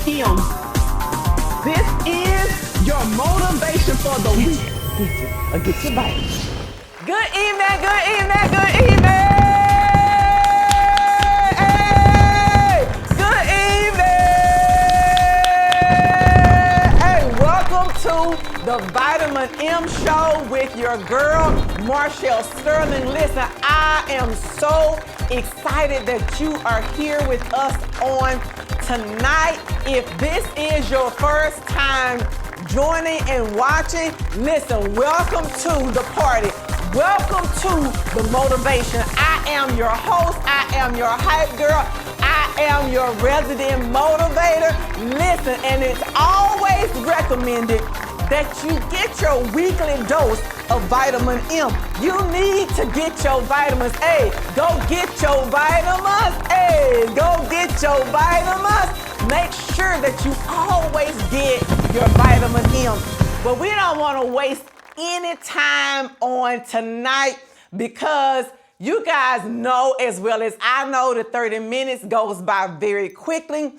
M. This is your motivation for the week. Get your vitamins. Good evening, good evening, good evening. Hey, good evening. Hey, welcome to the Vitamin M Show with your girl, Marshall Sterling. Listen, I am so excited that you are here with us on tonight. If this is your first time joining and watching, listen, welcome to the party. Welcome to the motivation. I am your host. I am your hype girl. I am your resident motivator. Listen, and it's always recommended that you get your weekly dose of vitamin M. You need to get your vitamins. Hey, go get your vitamins. Hey, go get your vitamins. Make sure that you always get your vitamin M. But we don't want to waste any time on tonight because you guys know as well as I know that 30 minutes goes by very quickly.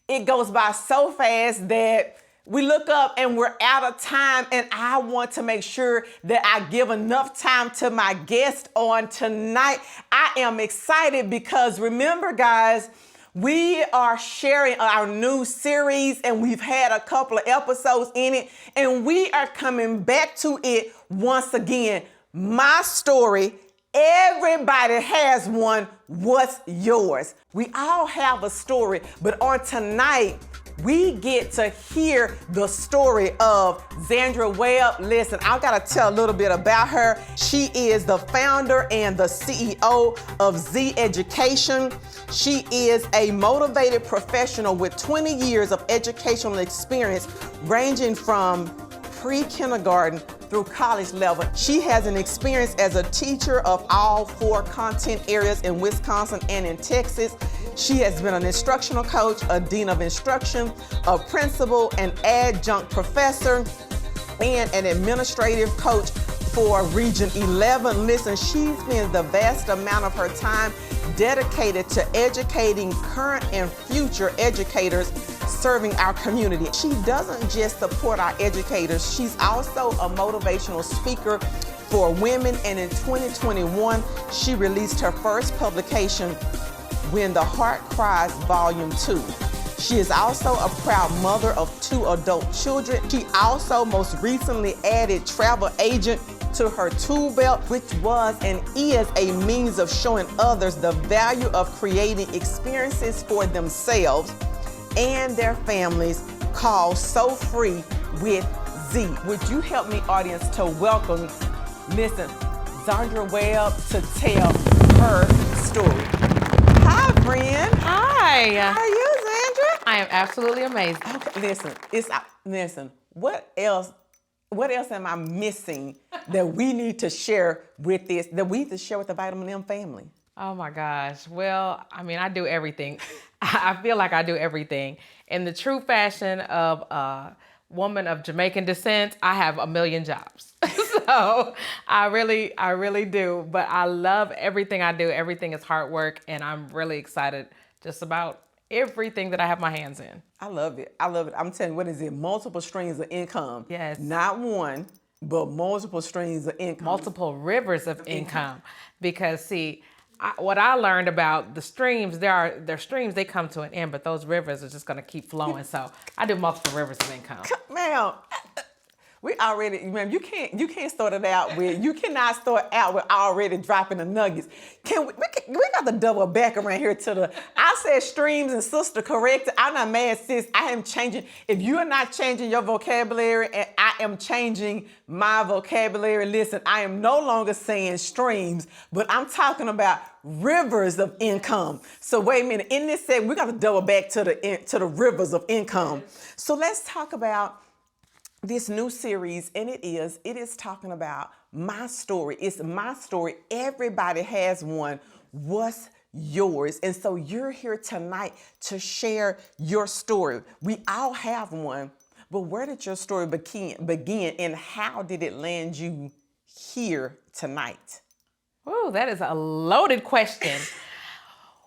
It goes by so fast that we look up and we're out of time, and I want to make sure that I give enough time to my guest on tonight. I am excited because remember, guys, we are sharing our new series and we've had a couple of episodes in it, and we are coming back to it once again. My story, everybody has one. What's yours? We all have a story, but on tonight, we get to hear the story of Zandra Webb. Listen, I've got to tell a little bit about her. She is the founder and the CEO of Z Education. She is a motivated professional with 20 years of educational experience ranging from pre-kindergarten through college level. She has an experience as a teacher of all 4 content areas in Wisconsin and in Texas. She has been an instructional coach, a dean of instruction, a principal, an adjunct professor, and an administrative coach for Region 11. Listen, she spends the vast amount of her time dedicated to educating current and future educators serving our community. She doesn't just support our educators, she's also a motivational speaker for women, and in 2021, she released her first publication, When the Heart Cries, Volume 2. She is also a proud mother of 2 adult children. She also most recently added travel agent to her tool belt, which was and is a means of showing others the value of creating experiences for themselves and their families, called So Free with Z. Would you help me, audience, to welcome, listen, Zandra Webb to tell her story. Hi, friend. Hi. How are you, Zandra? I am absolutely amazing. Okay, listen, what else am I missing that we need to share with this, that we need to share with the Vitamin M family? Oh my gosh. Well, I mean, I do everything. I feel like I do everything. In the true fashion of a woman of Jamaican descent, I have a million jobs. So I really do. But I love everything I do. Everything is hard work, and I'm really excited just about everything that I have my hands in. I love it. I'm telling you, what is it? Multiple streams of income. Yes. Not one, but multiple streams of income. Multiple rivers of income. Because see, what I learned about the streams, they're streams, they come to an end, but those rivers are just going to keep flowing. So I do multiple rivers of income. Ma'am, we already, ma'am, you cannot start out with already dropping the nuggets. We got to double back around here to I said streams and sister corrected. I'm not mad, sis. I am changing. If you are not changing your vocabulary and I am changing my vocabulary, listen, I am no longer saying streams, but I'm talking about rivers of income. So wait a minute, in this segment, we got to double back to the rivers of income. So let's talk about this new series, and it is talking about my story. It's my story. Everybody has one. What's yours? And so you're here tonight to share your story. We all have one, but where did your story begin and how did it land you here tonight? Oh, that is a loaded question.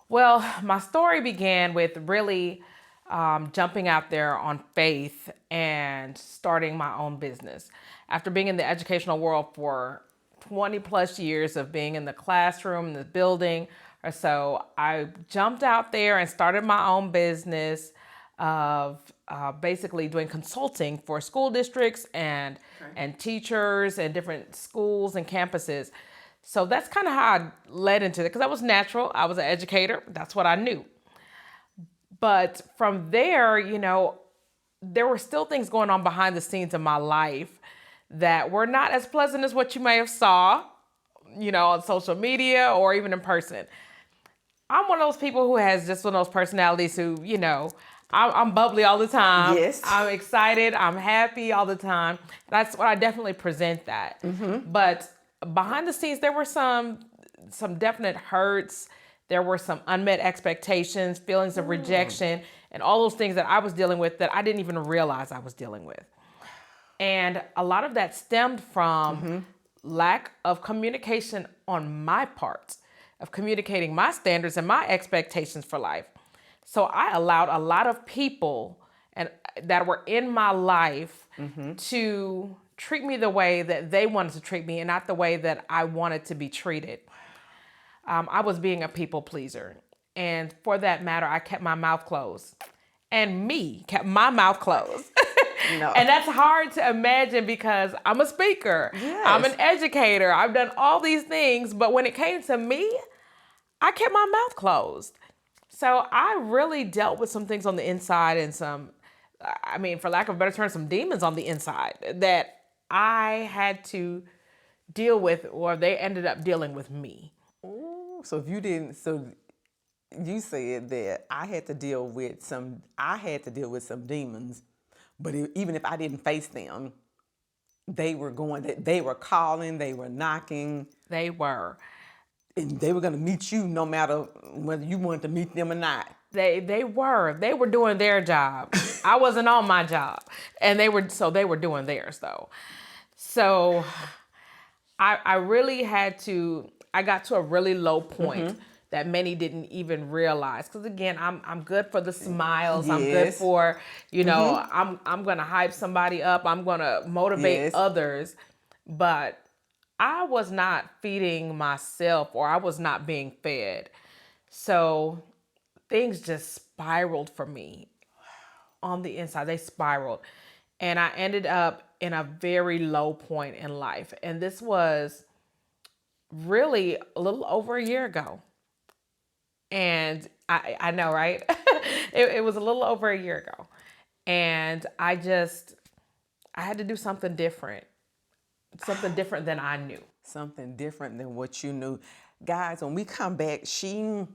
Well, my story began with really jumping out there on faith and starting my own business. After being in the educational world for 20 plus years of being in the classroom, the building or so, I jumped out there and started my own business of basically doing consulting for school districts and teachers and different schools and campuses. So that's kind of how I led into it, because that was natural. I was an educator. That's what I knew. But from there, there were still things going on behind the scenes in my life that were not as pleasant as what you may have saw, on social media or even in person. I'm one of those people who has just one of those personalities who, I'm bubbly all the time. Yes. I'm excited. I'm happy all the time. That's what I definitely present that. Mm-hmm. But behind the scenes, there were some definite hurts. There were some unmet expectations, feelings of rejection, and all those things that I was dealing with that I didn't even realize I was dealing with. And a lot of that stemmed from lack of communication on my part, of communicating my standards and my expectations for life. So I allowed a lot of people that were in my life to treat me the way that they wanted to treat me and not the way that I wanted to be treated. I was being a people pleaser. And for that matter, I kept my mouth closed. And kept my mouth closed. No. And that's hard to imagine because I'm a speaker. Yes. I'm an educator. I've done all these things. But when it came to me, I kept my mouth closed. So I really dealt with some things on the inside and for lack of a better term, some demons on the inside that I had to deal with, or they ended up dealing with me. Ooh, so you said that I had to deal with some demons, but even if I didn't face them, they were calling, they were knocking. They were. And they were going to meet you no matter whether you wanted to meet them or not. They were doing their job. I wasn't on my job, and they were doing theirs though. So I really I got to a really low point that many didn't even realize. Because again, I'm good for the smiles. Yes. I'm good for, I'm going to hype somebody up. I'm going to motivate others. But I was not feeding myself, or I was not being fed. So things just spiraled for me on the inside. They spiraled. And I ended up in a very low point in life. And this was really a little over a year ago. And I know, right? It was a little over a year ago. And I had to do something different than I knew. Something different than what you knew. Guys, when we come back, I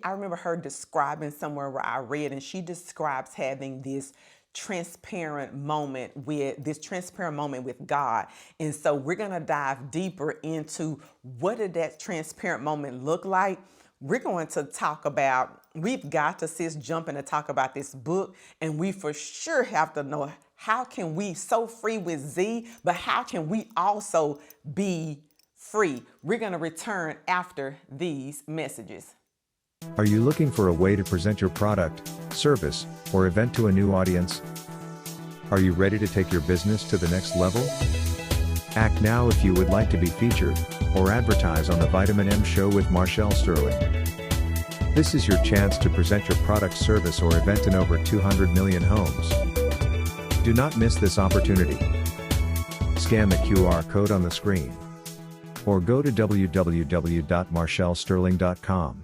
remember her describing somewhere where I read, and she describes having this transparent moment with God. And so we're going to dive deeper into what did that transparent moment look like. We're going to talk about, we've got to jump in and talk about this book, and we for sure have to know, how can we so free with Z, but how can we also be free? We're going to return after these messages. Are you looking for a way to present your product, service, or event to a new audience? Are you ready to take your business to the next level? Act now if you would like to be featured or advertise on the Vitamin M Show with Marshall Sterling. This is your chance to present your product, service, or event in over 200 million homes. Do not miss this opportunity. Scan the QR code on the screen or go to www.marshallsterling.com.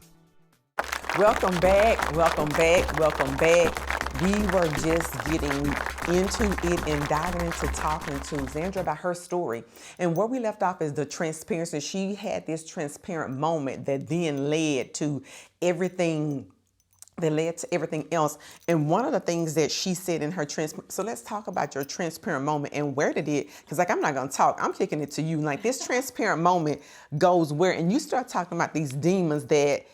Welcome back. We were just getting into it and diving into talking to Zandra about her story. And where we left off is the transparency. She had this transparent moment that then led to everything else. And one of the things that she said in her so let's talk about your transparent moment and where did it, because I'm not going to talk, I'm kicking it to you. Like, this transparent moment goes where, and you start talking about these demons that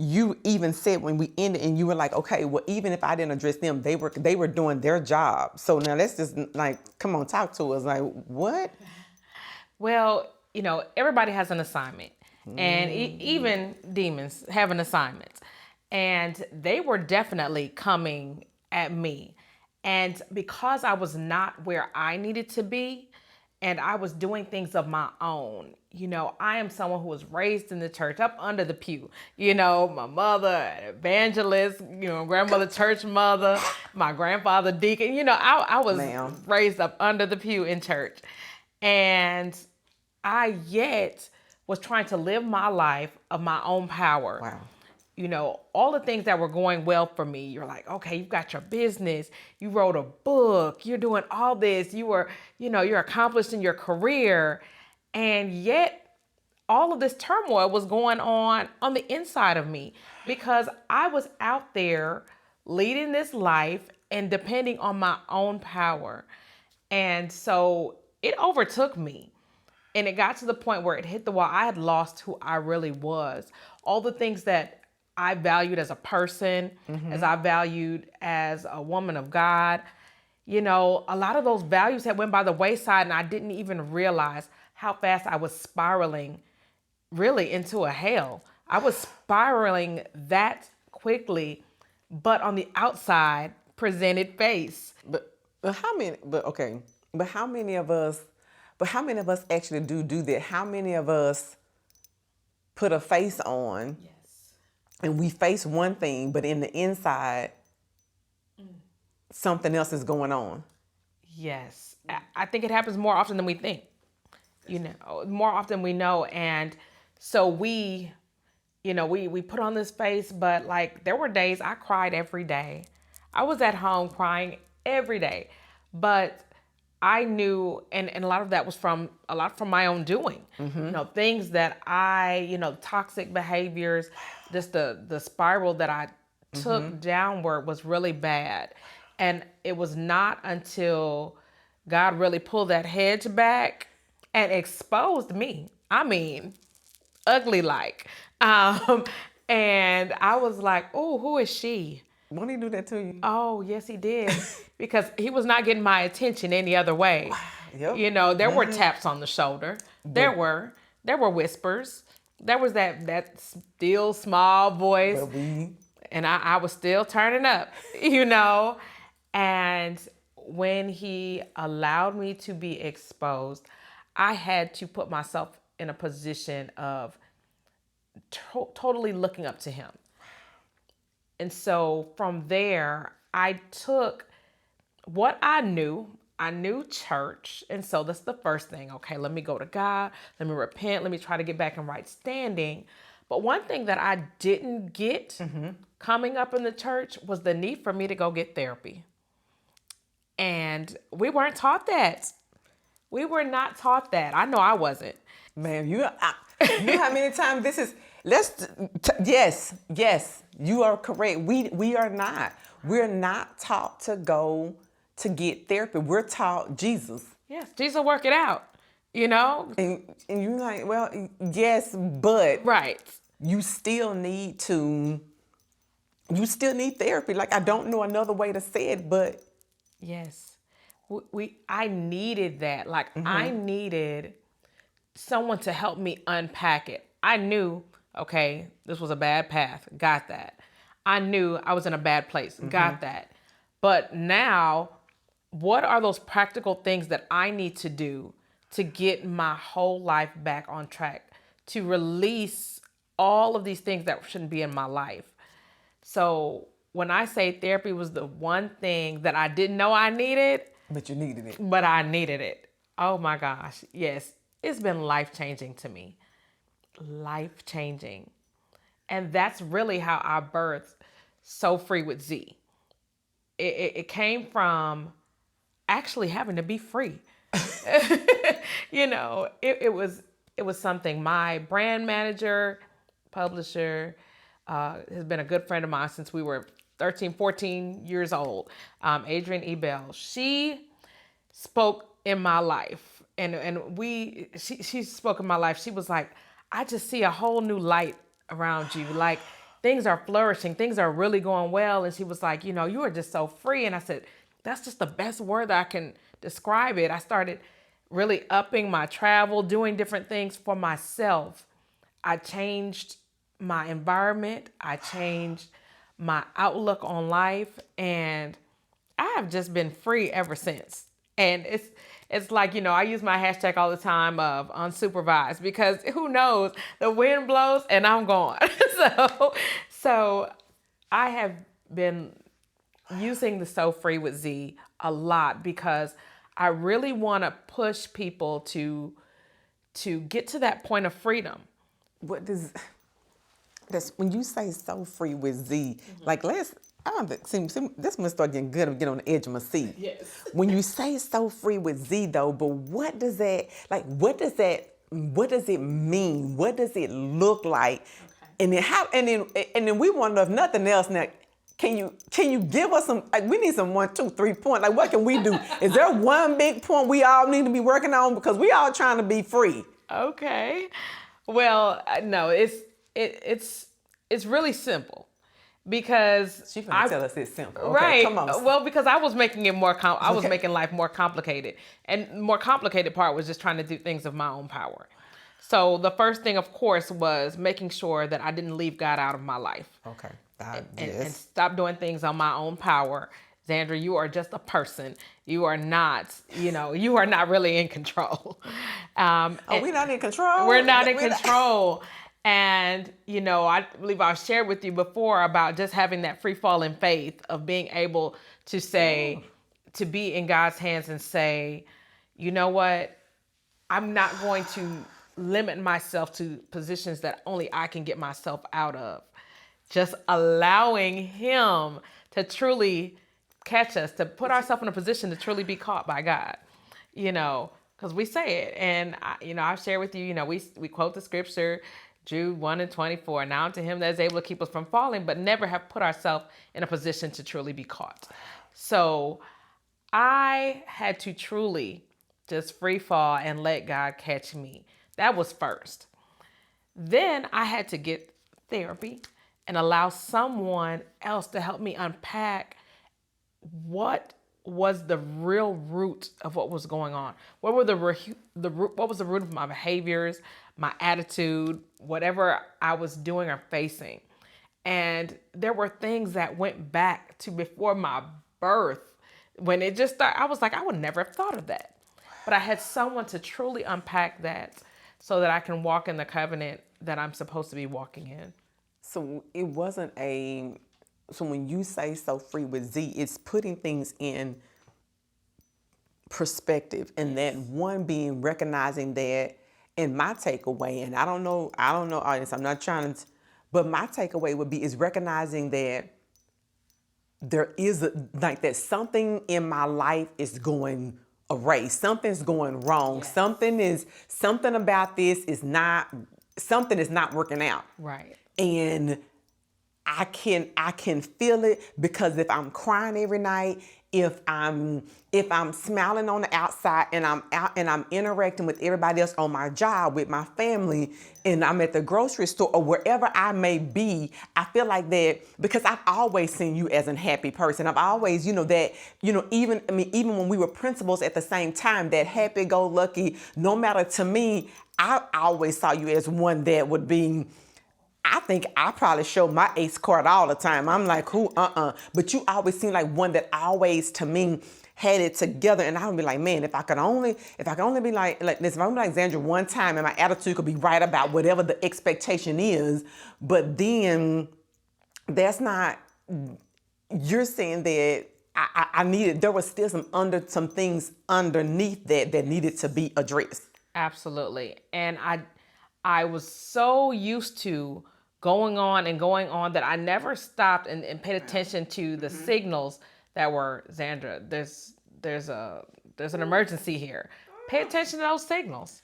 you even said when we ended, and you were like, okay, well, even if I didn't address them, they were doing their job. So now let's just come on, talk to us. Like, what? Well, everybody has an assignment, and even demons have an assignment. And they were definitely coming at me. And because I was not where I needed to be, and I was doing things of my own. I am someone who was raised in the church, up under the pew. My mother, an evangelist, grandmother, church mother, my grandfather, deacon. I was raised up under the pew in church. And I yet was trying to live my life of my own power. Wow. All the things that were going well for me. You're like, okay, you've got your business, you wrote a book, you're doing all this, you're accomplished in your career. And yet all of this turmoil was going on the inside of me because I was out there leading this life and depending on my own power. And so it overtook me. And it got to the point where it hit the wall. I had lost who I really was. All the things that I valued as a person, as I valued as a woman of God, a lot of those values had went by the wayside, and I didn't even realize how fast I was spiraling really into a hell. I was spiraling that quickly, but on the outside presented face. But how many of us actually do that? How many of us put a face on? Yes. And we face one thing, but in the inside, something else is going on. Yes. I think it happens more often than we think, more often than we know. And so we put on this face, but like there were days I cried every day. I was at home crying every day, but I knew, and a lot of that was from my own doing, things that toxic behaviors, just the spiral that I took downward was really bad. And it was not until God really pulled that hedge back and exposed me. I mean, ugly like. And I was like, oh, who is she? Won't he do that to you? Oh, yes, he did. Because he was not getting my attention any other way. Yep. There were taps on the shoulder. There were whispers. There was that still small voice. And I was still turning up, And when he allowed me to be exposed, I had to put myself in a position of totally looking up to him. And so from there, I took what I knew. I knew church. And so that's the first thing. Okay, let me go to God. Let me repent. Let me try to get back in right standing. But one thing that I didn't get coming up in the church was the need for me to go get therapy. And we weren't taught that. We were not taught that. I know I wasn't. Man, you know how many times this is, yes, you are correct. We are not. We're not taught to go to get therapy. We're taught Jesus. Yes, Jesus will work it out, And you're like, well, yes, but right. You still need therapy. Like, I don't know another way to say it, but yes, I needed that. Like, I needed someone to help me unpack it. I knew, okay, this was a bad path. Got that. I knew I was in a bad place. Got that. But now, what are those practical things that I need to do to get my whole life back on track, to release all of these things that shouldn't be in my life? So when I say therapy was the one thing that I didn't know I needed. But you needed it. But I needed it. Oh my gosh. Yes. It's been life-changing to me. Life-changing. And that's really how I birthed So Free with Z. It came from actually having to be free. It was something. My brand manager, publisher, has been a good friend of mine since we were 13, 14 years old. Adrienne Ebel. She spoke in my life. She spoke in my life. She was like, I just see a whole new light around you. Like, things are flourishing. Things are really going well. And she was like, you are just so free. And I said, that's just the best word that I can describe it. I started really upping my travel, doing different things for myself. I changed my environment. I changed my outlook on life, and I have just been free ever since. And it's like, I use my hashtag all the time of unsupervised, because who knows, the wind blows and I'm gone. So I have been using the So Free with Z a lot, because I really want to push people to get to that point of freedom. What does that's when you say so free with Z? Like this must start getting good and get on the edge of my seat. Yes. When you say so free with Z though, but what does that mean? What does it look like? Okay. And then we want to know, if nothing else now. Can you give us some, we need some 1, 2, 3 points. Like, what can we do? Is there one big point we all need to be working on? Because we all trying to be free. Okay. Well, no, it's really simple, because She's gonna tell us it's simple. Okay, right. Come on. Well, because I was making it I was making life more complicated, and more complicated part was just trying to do things of my own power. So the first thing, of course, was making sure that I didn't leave God out of my life. Okay. And stop doing things on my own power. Zandra, you are just a person. You are not, you are not really in control. We're not in control? We're not in control. And, I believe I've shared with you before about just having that free falling faith of being able to say, to be in God's hands and say, you know what? I'm not going to limit myself to positions that only I can get myself out of. Just allowing Him to truly catch us, to put ourselves in a position to truly be caught by God, because we say it. And, I've shared with you, we quote the scripture, Jude 1:24, now unto Him that is able to keep us from falling, but never have put ourselves in a position to truly be caught. So I had to truly just free fall and let God catch me. That was first. Then I had to get therapy and allow someone else to help me unpack what was the real root of what was going on. What was the root of my behaviors, my attitude, whatever I was doing or facing. And there were things that went back to before my birth. When it just started, I was like, I would never have thought of that. But I had someone to truly unpack that so that I can walk in the covenant that I'm supposed to be walking in. So it wasn't so when you say so free with Z, it's putting things in perspective, and that one being recognizing that, in my takeaway, and I don't know, audience, I'm not trying to, but my takeaway would be is recognizing that there is that something in my life is going awry. Something's going wrong. Yes. Something about this is not working out. Right. And I can feel it, because if I'm crying every night, if I'm smiling on the outside and I'm out and I'm interacting with everybody else on my job, with my family, and I'm at the grocery store or wherever I may be, I feel like that, because I've always seen you as a happy person. I've always, even when we were principals at the same time, that happy-go-lucky, no matter, to me, I always saw you as one that would be, I think I probably show my ace card all the time. I'm like, but you always seem like one that always, to me, had it together. And I would be like, man, if I could only be like this, if I'm like Zandra one time, and my attitude could be right about whatever the expectation is, but then that's not, you're saying that I needed, there was still some things underneath that needed to be addressed. Absolutely. And I was so used to going on that I never stopped and paid attention to the signals that were, Zandra, there's an emergency here. Pay attention to those signals.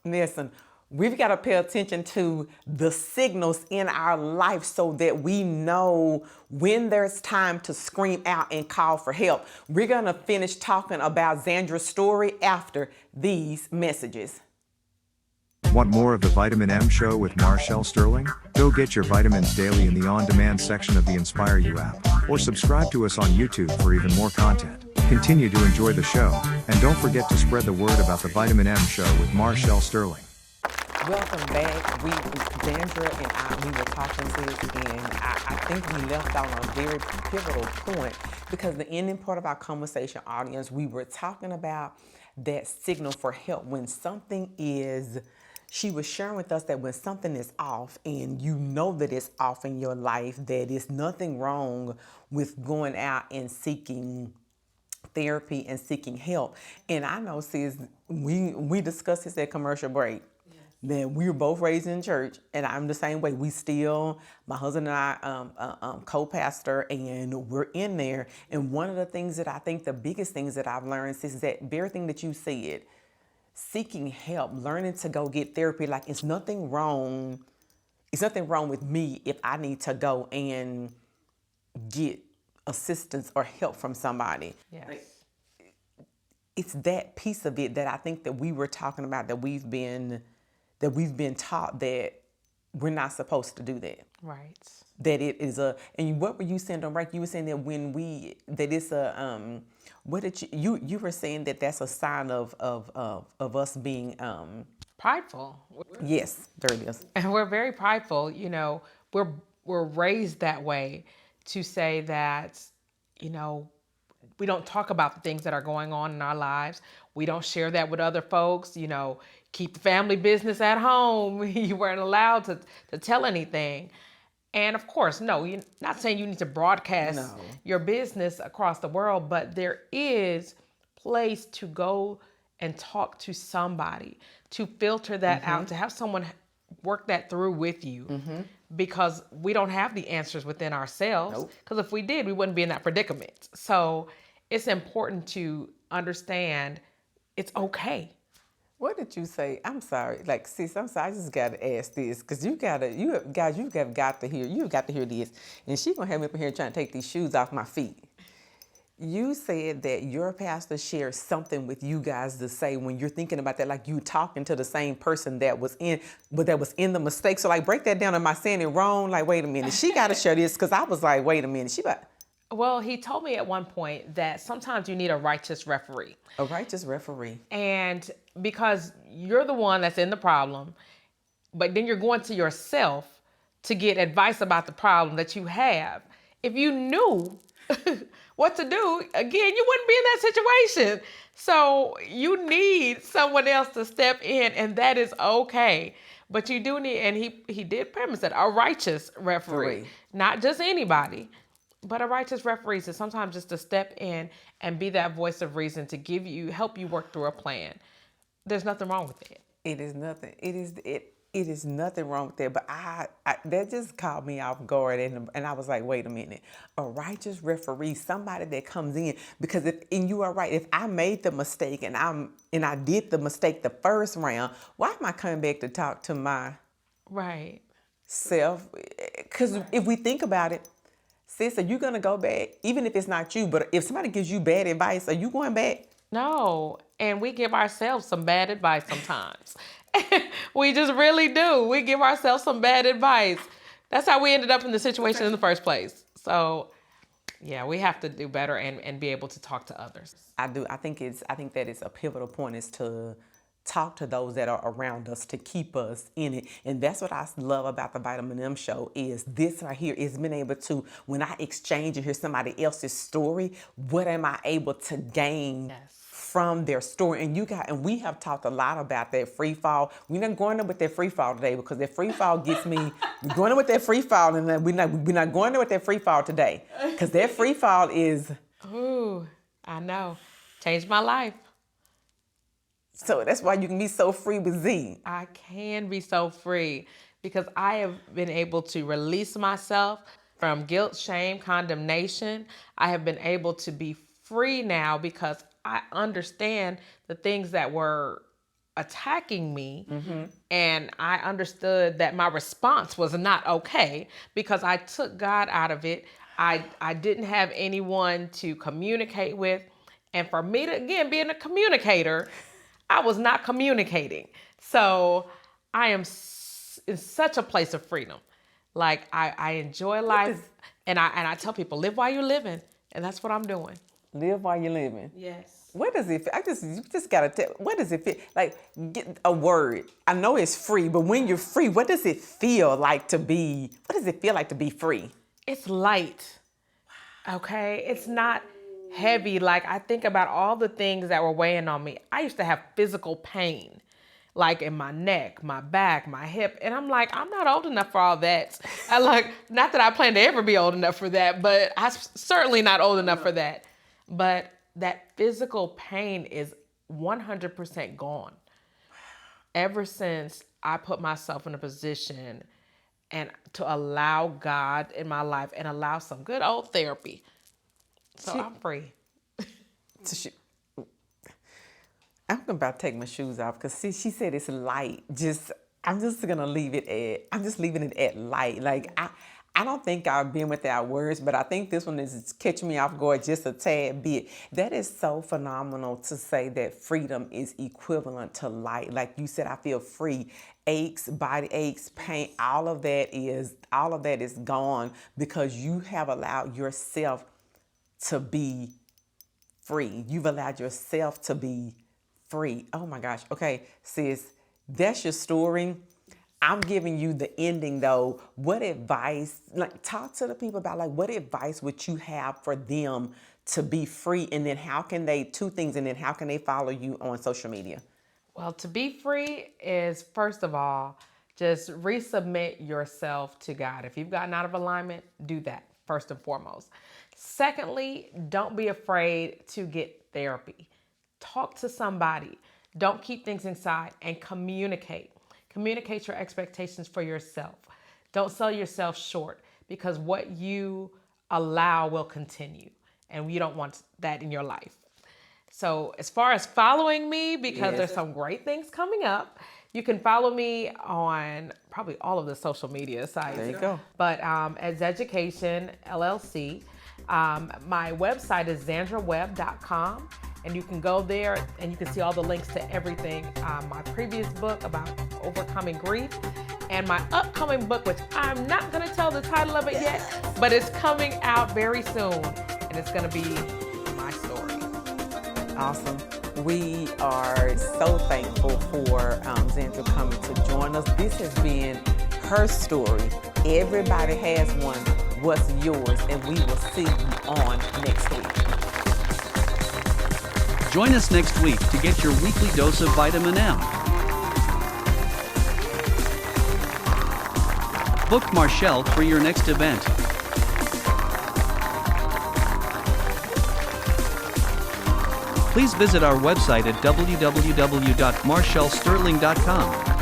Listen, we've got to pay attention to the signals in our life so that we know when there's time to scream out and call for help. We're going to finish talking about Zandra's story after these messages. Want more of the Vitamin M Show with Marshall Sterling? Go get your vitamins daily in the on-demand section of the Inspire You app, or subscribe to us on YouTube for even more content. Continue to enjoy the show, and don't forget to spread the word about the Vitamin M Show with Marshall Sterling. Welcome back. Zandra and we were talking this, and I think we left on a very pivotal point because the ending part of our conversation, audience, we were talking about that signal for help when something is. She was sharing with us that when something is off and you know that it's off in your life, that it's nothing wrong with going out and seeking therapy and seeking help. And I know, sis, we discussed this at commercial break. Then we were both raised in church, and I'm the same way. We still, my husband and I, co-pastor, and we're in there. And one of the things that I think the biggest things that I've learned is that very thing that you said, seeking help, learning to go get therapy. Like it's nothing wrong. It's nothing wrong with me if I need to go and get assistance or help from somebody. Yes. It's that piece of it that I think that we were talking about, that we've been taught that we're not supposed to do that. Right. That it is and what were you saying on break? You were saying that that it's what did you were saying that that's a sign of us being Prideful. yes, there it is. And we're very prideful. You know, we're raised that way to say that, you know, we don't talk about the things that are going on in our lives. We don't share that with other folks. You know, keep the family business at home. You weren't allowed to tell anything. And of course, no, you're not saying you need to broadcast your business across the world, but there is place to go and talk to somebody, to filter that out, to have someone work that through with you. Because we don't have the answers within ourselves. Because if we did, we wouldn't be in that predicament. So it's important to understand it's okay. What did you say? I'm sorry. Like, sis, I'm sorry. I just got to ask this because you've got to hear this. And she's going to have me up in here trying to take these shoes off my feet. You said that your pastor shares something with you guys to say when you're thinking about that, like you talking to the same person that was in the mistake. So like break that down. Am I saying it wrong? Like, wait a minute. She got to share this because I was like, wait a minute. Well, he told me at one point that sometimes you need a righteous referee. A righteous referee. And because you're the one that's in the problem, but then you're going to yourself to get advice about the problem that you have. If you knew what to do, again, you wouldn't be in that situation. So you need someone else to step in, and that is okay. But you do need, and he did premise that, a righteous referee. Not just anybody, but a righteous referee is sometimes just to step in and be that voice of reason to help you work through a plan. There's nothing wrong with it. It is nothing. It is nothing wrong with that. But that just caught me off guard, and I was like, wait a minute, a righteous referee, somebody that comes in, because and you are right. If I made the mistake and I did the mistake the first round, why am I coming back to talk to my self? Because if we think about it, sis, are you gonna go back, even if it's not you? But if somebody gives you bad advice, are you going back? No, and we give ourselves some bad advice sometimes. We just really do. We give ourselves some bad advice. That's how we ended up in the situation in the first place. So, yeah, we have to do better and be able to talk to others. I do. I think that is a pivotal point, is to talk to those that are around us to keep us in it. And that's what I love about the Vitamin M show, is this right here, is being able to, when I exchange and hear somebody else's story, what am I able to gain from their story? And we have talked a lot about that free fall. We're not going there with that free fall today, because that free fall gets me. We're going there with that free fall, and we're not going there with that free fall today, because that free fall is. Ooh, I know, changed my life. So that's why you can be so free with Z. I can be so free because I have been able to release myself from guilt, shame, condemnation. I have been able to be free now because I understand the things that were attacking me. And I understood that my response was not okay because I took God out of it. I didn't have anyone to communicate with. And for me to, again, being a communicator, I was not communicating. So I am in such a place of freedom. Like I enjoy life, and I tell people, live while you're living. And that's what I'm doing. Live while you're living. Yes. What does it feel? You just gotta tell. What does it feel like? Get a word. I know it's free, but when you're free, what does it feel like to be? What does it feel like to be free? It's light. Okay, it's not heavy. Like, I think about all the things that were weighing on me. I used to have physical pain, like in my neck, my back, my hip, and I'm like, I'm not old enough for all that. Not that I plan to ever be old enough for that, but I'm certainly not old enough for that. But that physical pain is 100% gone. Ever since I put myself in a position and to allow God in my life and allow some good old therapy. So I'm free. I'm about to take my shoes off because she said it's light. I'm just leaving it at light. Like I don't think I've been without words, but I think this one is catching me off guard just a tad bit. That is so phenomenal to say that freedom is equivalent to light. Like you said, I feel free. Aches, body aches, pain, all of that is gone because you have allowed yourself to be free. You've allowed yourself to be free. Oh my gosh. Okay, sis, that's your story. I'm giving you the ending though. What advice, talk to the people about what advice would you have for them to be free? And then how can they follow you on social media? Well, to be free is, first of all, just resubmit yourself to God. If you've gotten out of alignment, do that first and foremost. Secondly, don't be afraid to get therapy. Talk to somebody. Don't keep things inside and communicate. Communicate your expectations for yourself. Don't sell yourself short because what you allow will continue and you don't want that in your life. So as far as following me, because there's some great things coming up, you can follow me on probably all of the social media sites. There you go. But as Education LLC, my website is ZandraWebb.com. And you can go there and you can see all the links to everything. My previous book about overcoming grief and my upcoming book, which I'm not gonna tell the title of it yet, but it's coming out very soon and it's gonna be my story. Awesome. We are so thankful for Zandra coming to join us. This has been her story. Everybody has one. What's yours? And we will see you on next week. Join us next week to get your weekly dose of vitamin M. Book Marshall for your next event. Please visit our website at www.marshallsterling.com.